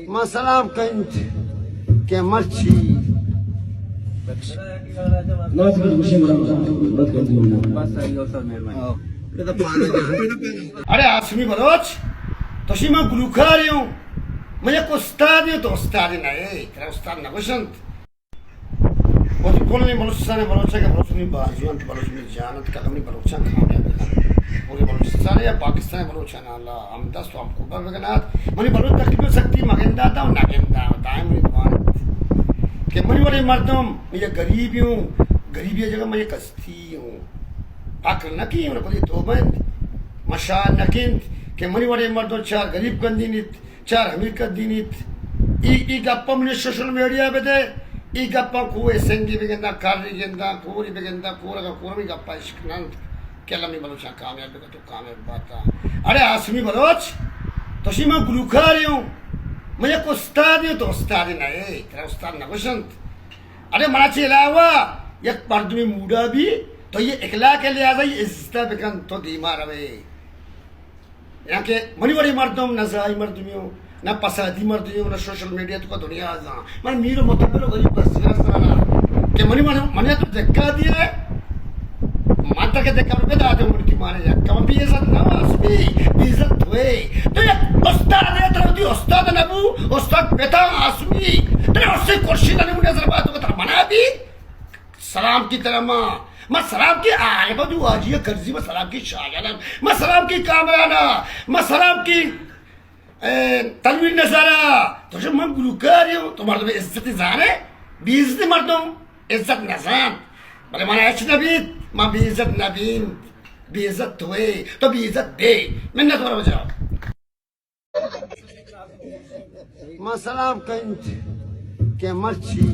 Masalam kent ke marchi अरे आसमी Bloch तशी मैं गुलूकार हूँ मुझे को उस्ताद हूँ तो उस्ताद नहीं तेरा उस्ताद ना कुशंत वो तो कौन नहीं बलोचा ने बलोचा के बलोच नहीं बाजुआन बलोच नहीं जानत कलम नहीं बलोचा खाने पूरे बलोचिस्तान या पाकिस्तान बलोचा ना अल्लाह हम दस तो हमको बगनात मनी बलोच तकलीफ सकती मगेंदा था और नागेंदा बताएं मुझे तुम्हारे कि मनी वाले मर्दों मैं गरीब हूँ गरीबी जगह मैं कस्ती हूँ आकर नकी हूँ ना तो बंद मशा नकिंत कि मनी वाले मर्दों चार गरीब कंदीनित चार अमीर कंदीनित ई गप्पा मुझे सोशल मीडिया पे दे ई गप्पा कुए सेंगी बिगेंदा कारी गेंदा पूरी बिगेंदा पूरा का पूरा भी गप्पा इश्कनंत क्या लम्बी बलोचा कामयाब का तो कामयाब बात अरे आसमी बलोच तो शी मैं गुलूकार हूँ मुझे को उस्ताद हूँ तो उस्ताद नहीं तेरा उस्ताद ना कुशंत अरे मराठी अलावा एक मर्द में मूडा भी तो ये इकला के लिए आ गई इज्जत बिकन तो दीमा रवे यहाँ के मनी बड़ी मर्दों नजाई मर्दमियों ना पसादी मर्दमियों ना सोशल मीडिया तो का दुनिया आजा मन मीरो मतलब लोग ये बस ना के मनी मनी तो देखा दिया माता के देखा रुपए दाते उनकी माने जा कम भी इज्जत ना आसमी इज्जत हुए तो ये उस्ताद है तेरा दी उस्ताद नबू उस्ताद बेटा आसमी तेरे उससे कुर्सी ना मुझे जरा बात को मना भी सलाम की तरह मैं सलाम की आए बदू आज ये कर्जी मैं सलाम की शाहजाना मैं सलाम की कामराना मैं सलाम की तलवीर नजारा तो जब मैं गुलूकार हूँ तो मर्द में इज्जत जाने बीज़ मर्दों इज्जत नजान भले माना ऐसी नबीत माँ बीज़त नबीन बीज़त हुए तो बीज़त दे मैंने थोड़ा बजाओ मैं सलाम कहीं के मर्ची